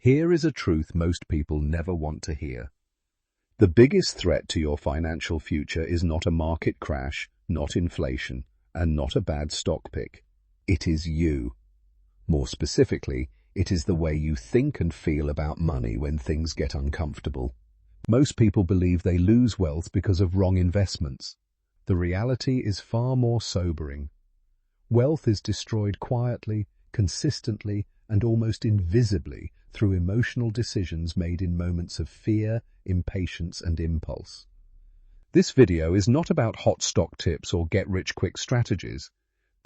Here is a truth most people never want to hear. The biggest threat to your financial future is not a market crash, not inflation, and not a bad stock pick. It is you. More specifically, it is the way you think and feel about money when things get uncomfortable. Most people believe they lose wealth because of wrong investments. The reality is far more sobering. Wealth is destroyed quietly, consistently, and almost invisibly through emotional decisions made in moments of fear, impatience, and impulse. This video is not about hot stock tips or get-rich-quick strategies.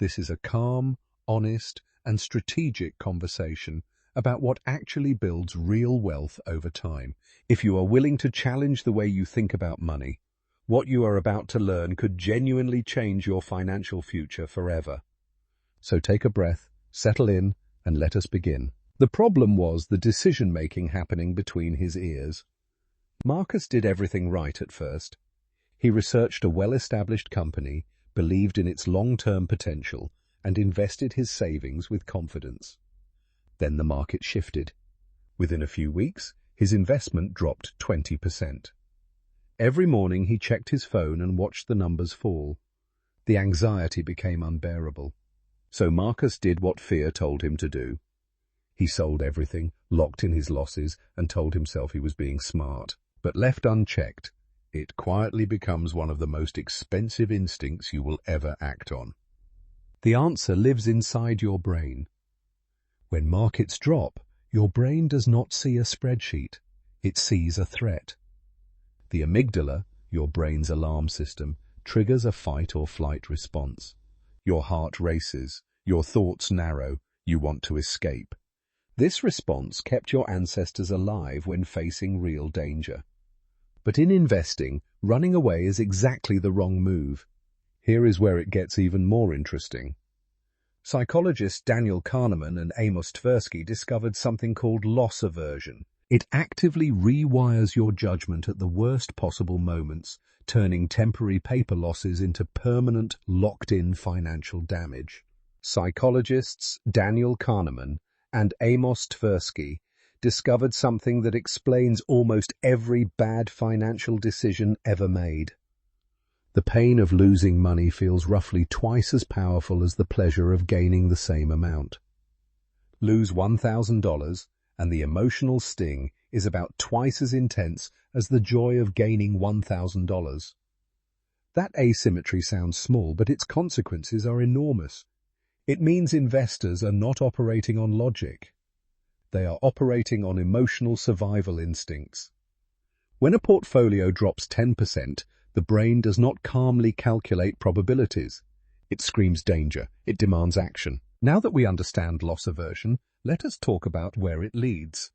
This is a calm, honest, and strategic conversation about what actually builds real wealth over time. If you are willing to challenge the way you think about money, what you are about to learn could genuinely change your financial future forever. So take a breath, settle in, and let us begin. The problem was the decision-making happening between his ears. Marcus did everything right at first. He researched a well-established company, believed in its long-term potential, and invested his savings with confidence. Then the market shifted. Within a few weeks, his investment dropped 20%. Every morning he checked his phone and watched the numbers fall. The anxiety became unbearable. So Marcus did what fear told him to do. He sold everything, locked in his losses, and told himself he was being smart. But left unchecked, it quietly becomes one of the most expensive instincts you will ever act on. The answer lives inside your brain. When markets drop, your brain does not see a spreadsheet. It sees a threat. The amygdala, your brain's alarm system, triggers a fight or flight response. Your heart races, your thoughts narrow, you want to escape. This response kept your ancestors alive when facing real danger. But in investing, running away is exactly the wrong move. Here is where it gets even more interesting. Psychologists Daniel Kahneman and Amos Tversky discovered something called loss aversion. It actively rewires your judgment at the worst possible moments, turning temporary paper losses into permanent, locked-in financial damage. Psychologists Daniel Kahneman and Amos Tversky discovered something that explains almost every bad financial decision ever made. The pain of losing money feels roughly twice as powerful as the pleasure of gaining the same amount. Lose $1,000, and the emotional sting is about twice as intense as the joy of gaining $1,000. That asymmetry sounds small, but its consequences are enormous. It means investors are not operating on logic. They are operating on emotional survival instincts. When a portfolio drops 10%, the brain does not calmly calculate probabilities. It screams danger. It demands action. Now that we understand loss aversion, let us talk about where it leads.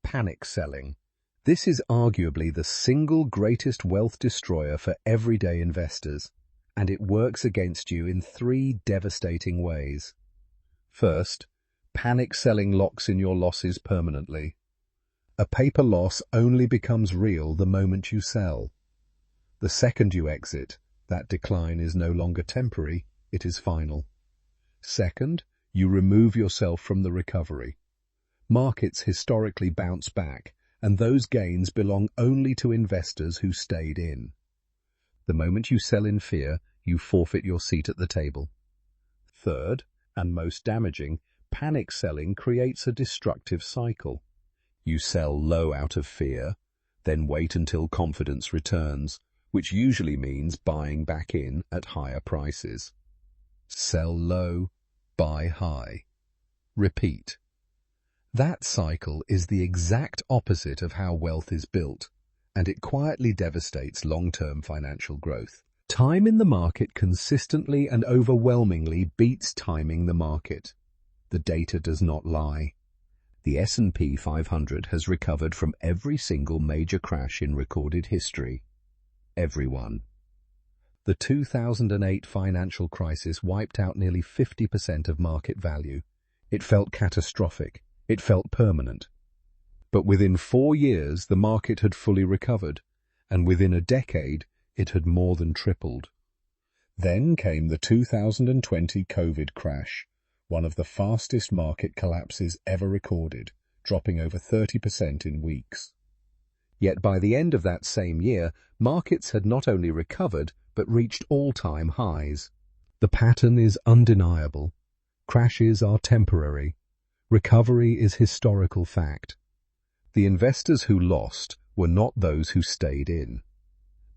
Panic selling. This is arguably the single greatest wealth destroyer for everyday investors, and it works against you in three devastating ways. First, panic selling locks in your losses permanently. A paper loss only becomes real the moment you sell. The second you exit, that decline is no longer temporary, it is final. Second, you remove yourself from the recovery. Markets historically bounce back, and those gains belong only to investors who stayed in. The moment you sell in fear, you forfeit your seat at the table. Third, and most damaging, panic selling creates a destructive cycle. You sell low out of fear, then wait until confidence returns, which usually means buying back in at higher prices. Sell low, buy high. Repeat. That cycle is the exact opposite of how wealth is built, and it quietly devastates long-term financial growth. Time in the market consistently and overwhelmingly beats timing the market. The data does not lie. The S&P 500 has recovered from every single major crash in recorded history. Everyone. The 2008 financial crisis wiped out nearly 50% of market value. It felt catastrophic. It felt permanent. But within 4 years, the market had fully recovered, and within a decade, it had more than tripled. Then came the 2020 COVID crash, one of the fastest market collapses ever recorded, dropping over 30% in weeks. Yet by the end of that same year, markets had not only recovered, but reached all-time highs. The pattern is undeniable. Crashes are temporary. Recovery is historical fact. The investors who lost were not those who stayed in.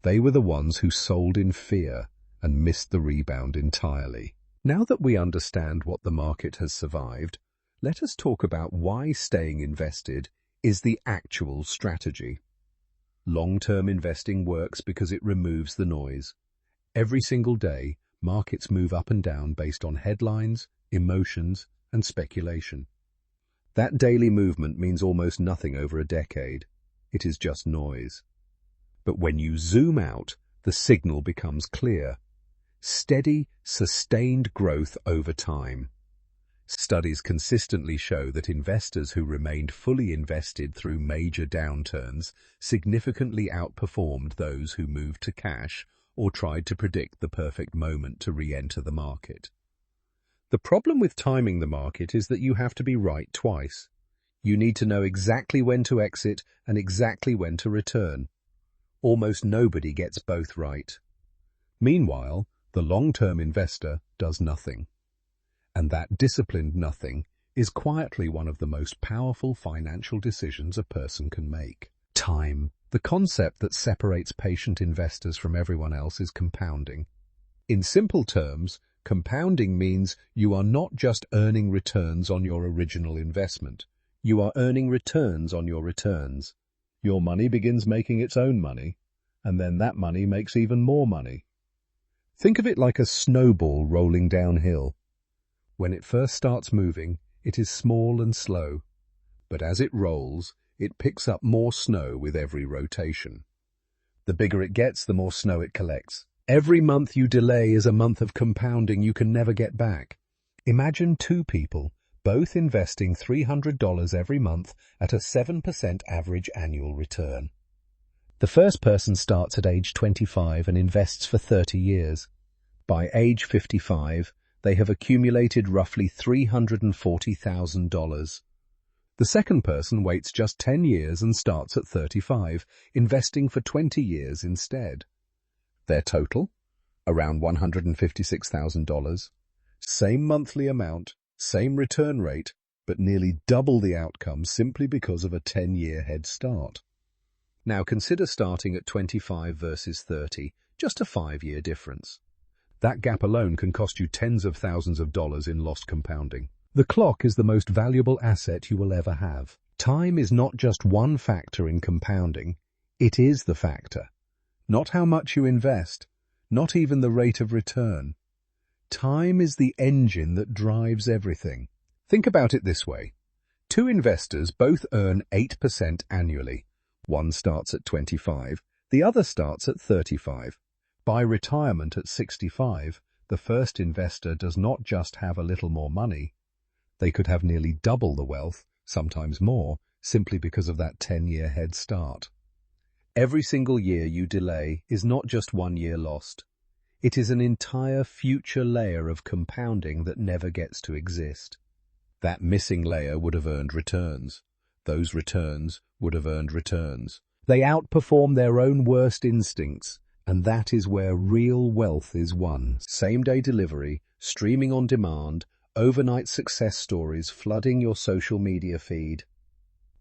They were the ones who sold in fear and missed the rebound entirely. Now that we understand what the market has survived, let us talk about why staying invested is the actual strategy. Long-term investing works because it removes the noise. Every single day, markets move up and down based on headlines, emotions, and speculation. That daily movement means almost nothing over a decade. It is just noise. But when you zoom out, the signal becomes clear. Steady, sustained growth over time. Studies consistently show that investors who remained fully invested through major downturns significantly outperformed those who moved to cash or tried to predict the perfect moment to re-enter the market. The problem with timing the market is that you have to be right twice. You need to know exactly when to exit and exactly when to return. Almost nobody gets both right. Meanwhile, the long-term investor does nothing. And that disciplined nothing is quietly one of the most powerful financial decisions a person can make. Time. The concept that separates patient investors from everyone else is compounding. In simple terms, compounding means you are not just earning returns on your original investment. You are earning returns on your returns. Your money begins making its own money, and then that money makes even more money. Think of it like a snowball rolling downhill. When it first starts moving, it is small and slow, but as it rolls, it picks up more snow with every rotation. The bigger it gets, the more snow it collects. Every month you delay is a month of compounding you can never get back. Imagine two people, both investing $300 every month at a 7% average annual return. The first person starts at age 25 and invests for 30 years. By age 55, they have accumulated roughly $340,000. The second person waits just 10 years and starts at 35, investing for 20 years instead. Their total? Around $156,000. Same monthly amount, same return rate, but nearly double the outcome simply because of a 10-year head start. Now consider starting at 25 versus 30, just a 5-year difference. That gap alone can cost you tens of thousands of dollars in lost compounding. The clock is the most valuable asset you will ever have. Time is not just one factor in compounding, it is the factor. Not how much you invest, not even the rate of return. Time is the engine that drives everything. Think about it this way. Two investors both earn 8% annually. One starts at 25, the other starts at 35. By retirement at 65, the first investor does not just have a little more money. They could have nearly double the wealth, sometimes more, simply because of that 10-year head start. Every single year you delay is not just 1 year lost. It is an entire future layer of compounding that never gets to exist. That missing layer would have earned returns. Those returns would have earned returns. They outperform their own worst instincts, and that is where real wealth is won. Same-day delivery, streaming on demand, overnight success stories flooding your social media feed.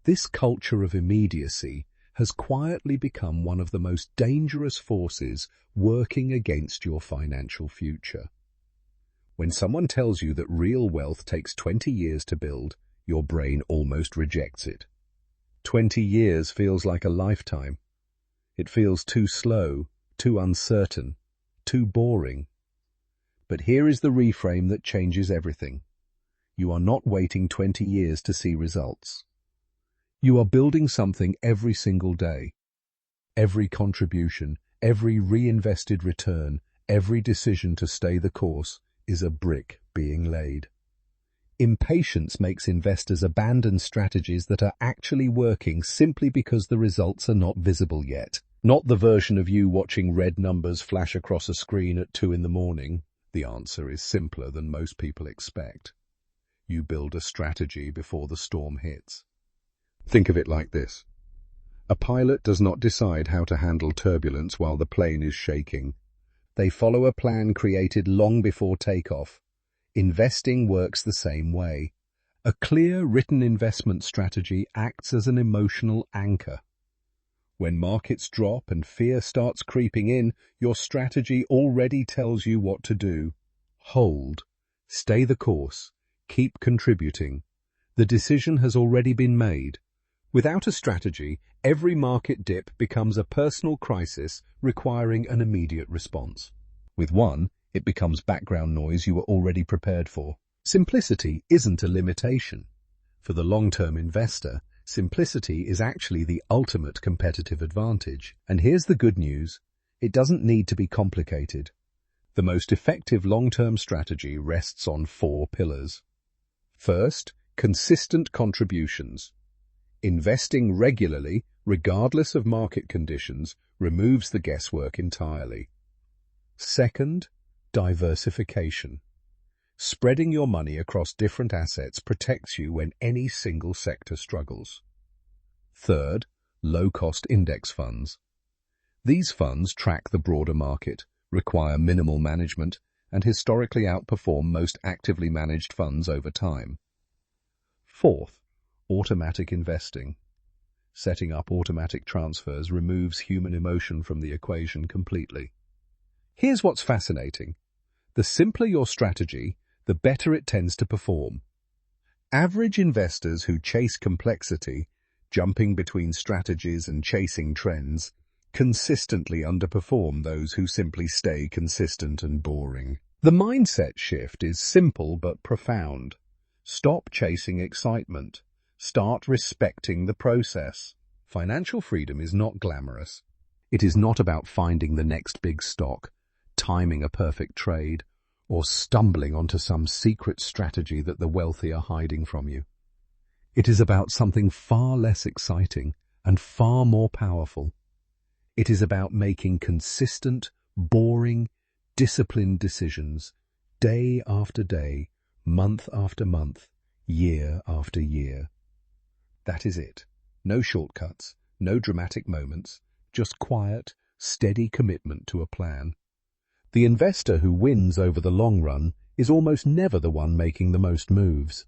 This culture of immediacy has quietly become one of the most dangerous forces working against your financial future. When someone tells you that real wealth takes 20 years to build, your brain almost rejects it. 20 years feels like a lifetime. It feels too slow, too uncertain, too boring. But here is the reframe that changes everything. You are not waiting 20 years to see results. You are building something every single day. Every contribution, every reinvested return, every decision to stay the course is a brick being laid. Impatience makes investors abandon strategies that are actually working simply because the results are not visible yet. Not the version of you watching red numbers flash across a screen at 2 in the morning. The answer is simpler than most people expect. You build a strategy before the storm hits. Think of it like this. A pilot does not decide how to handle turbulence while the plane is shaking. They follow a plan created long before takeoff. Investing works the same way. A clear written investment strategy acts as an emotional anchor. When markets drop and fear starts creeping in, your strategy already tells you what to do. Hold. Stay the course. Keep contributing. The decision has already been made. Without a strategy, every market dip becomes a personal crisis requiring an immediate response. With one, it becomes background noise you were already prepared for. Simplicity isn't a limitation. For the long-term investor, simplicity is actually the ultimate competitive advantage. And here's the good news. It doesn't need to be complicated. The most effective long-term strategy rests on 4 pillars. First, consistent contributions. Investing regularly, regardless of market conditions, removes the guesswork entirely. Second, diversification. Spreading your money across different assets protects you when any single sector struggles. Third, low-cost index funds. These funds track the broader market, require minimal management, and historically outperform most actively managed funds over time. Fourth, automatic investing. Setting up automatic transfers removes human emotion from the equation completely. Here's what's fascinating. The simpler your strategy, the better it tends to perform. Average investors who chase complexity, jumping between strategies and chasing trends, consistently underperform those who simply stay consistent and boring. The mindset shift is simple but profound. Stop chasing excitement. Start respecting the process. Financial freedom is not glamorous. It is not about finding the next big stock, timing a perfect trade, or stumbling onto some secret strategy that the wealthy are hiding from you. It is about something far less exciting and far more powerful. It is about making consistent, boring, disciplined decisions, day after day, month after month, year after year. That is it. No shortcuts, no dramatic moments, just quiet, steady commitment to a plan. The investor who wins over the long run is almost never the one making the most moves.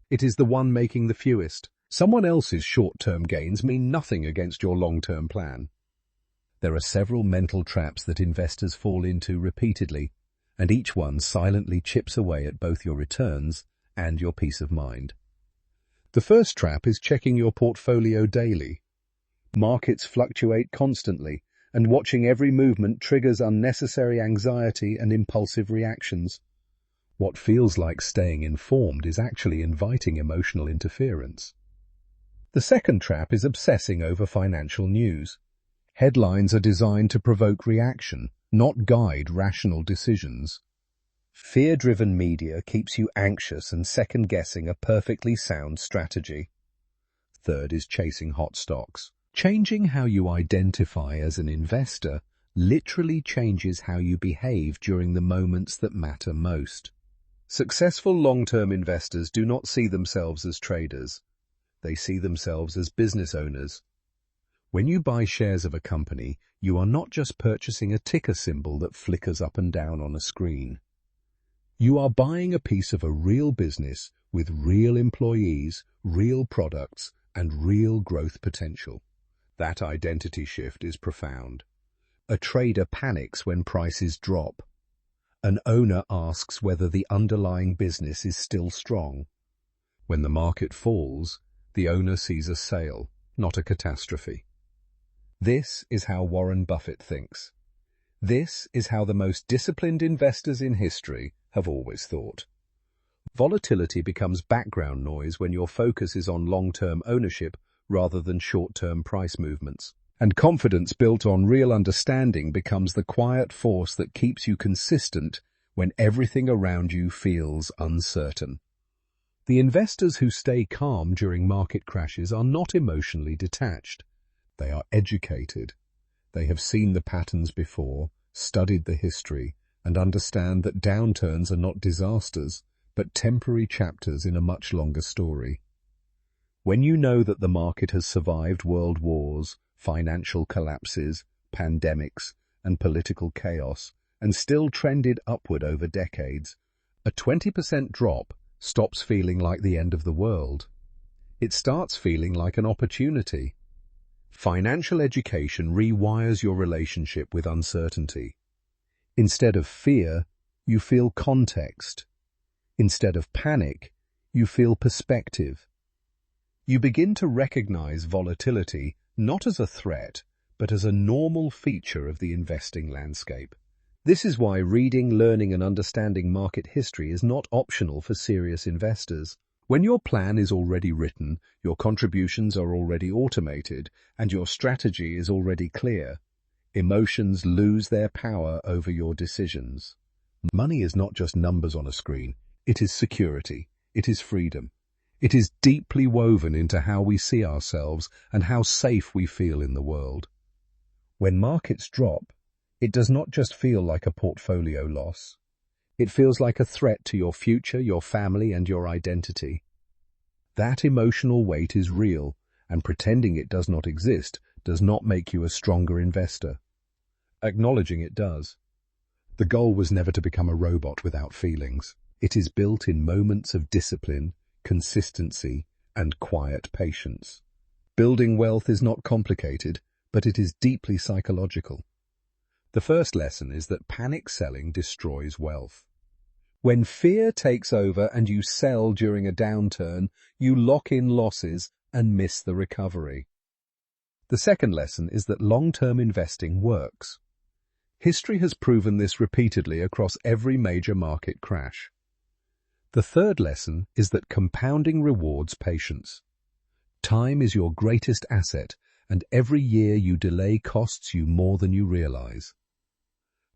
It is the one making the fewest. Someone else's short-term gains mean nothing against your long-term plan. There are several mental traps that investors fall into repeatedly, and each one silently chips away at both your returns and your peace of mind. The first trap is checking your portfolio daily. Markets fluctuate constantly, and watching every movement triggers unnecessary anxiety and impulsive reactions. What feels like staying informed is actually inviting emotional interference. The second trap is obsessing over financial news. Headlines are designed to provoke reaction, not guide rational decisions. Fear-driven media keeps you anxious and second-guessing a perfectly sound strategy. Third is chasing hot stocks. Changing how you identify as an investor literally changes how you behave during the moments that matter most. Successful long-term investors do not see themselves as traders. They see themselves as business owners. When you buy shares of a company, you are not just purchasing a ticker symbol that flickers up and down on a screen. You are buying a piece of a real business with real employees, real products, and real growth potential. That identity shift is profound. A trader panics when prices drop. An owner asks whether the underlying business is still strong. When the market falls, the owner sees a sale, not a catastrophe. This is how Warren Buffett thinks. This is how the most disciplined investors in history have always thought. Volatility becomes background noise when your focus is on long-term ownership rather than short-term price movements. And confidence built on real understanding becomes the quiet force that keeps you consistent when everything around you feels uncertain. The investors who stay calm during market crashes are not emotionally detached. They are educated. They have seen the patterns before, studied the history, and understand that downturns are not disasters, but temporary chapters in a much longer story. When you know that the market has survived world wars, financial collapses, pandemics, and political chaos, and still trended upward over decades, a 20% drop stops feeling like the end of the world. It starts feeling like an opportunity. Financial education rewires your relationship with uncertainty. Instead of fear, you feel context. Instead of panic, you feel perspective. You begin to recognize volatility not as a threat, but as a normal feature of the investing landscape. This is why reading, learning, and understanding market history is not optional for serious investors. When your plan is already written, your contributions are already automated, and your strategy is already clear, emotions lose their power over your decisions. Money is not just numbers on a screen. It is security. It is freedom. It is deeply woven into how we see ourselves and how safe we feel in the world. When markets drop, it does not just feel like a portfolio loss. It feels like a threat to your future, your family, and your identity. That emotional weight is real, and pretending it does not exist does not make you a stronger investor. Acknowledging it does. The goal was never to become a robot without feelings. It is built in moments of discipline, consistency, and quiet patience. Building wealth is not complicated, but it is deeply psychological. The first lesson is that panic selling destroys wealth. When fear takes over and you sell during a downturn, you lock in losses and miss the recovery. The second lesson is that long-term investing works. History has proven this repeatedly across every major market crash. The third lesson is that compounding rewards patience. Time is your greatest asset, and every year you delay costs you more than you realize.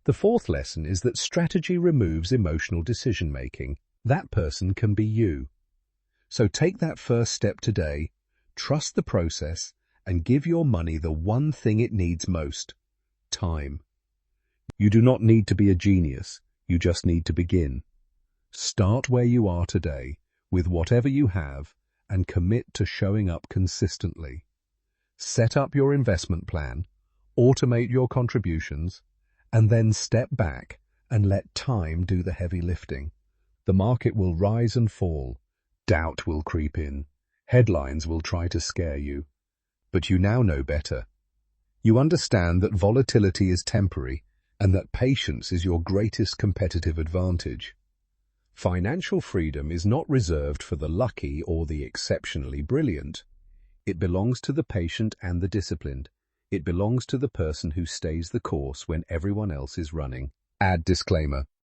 The fourth lesson is that strategy removes emotional decision-making. That person can be you. So take that first step today, trust the process, and give your money the one thing it needs most: time. You do not need to be a genius, you just need to begin. Start where you are today, with whatever you have, and commit to showing up consistently. Set up your investment plan, automate your contributions, and then step back and let time do the heavy lifting. The market will rise and fall, doubt will creep in, headlines will try to scare you. But you now know better. You understand that volatility is temporary and that patience is your greatest competitive advantage. Financial freedom is not reserved for the lucky or the exceptionally brilliant. It belongs to the patient and the disciplined. It belongs to the person who stays the course when everyone else is running. Disclaimer.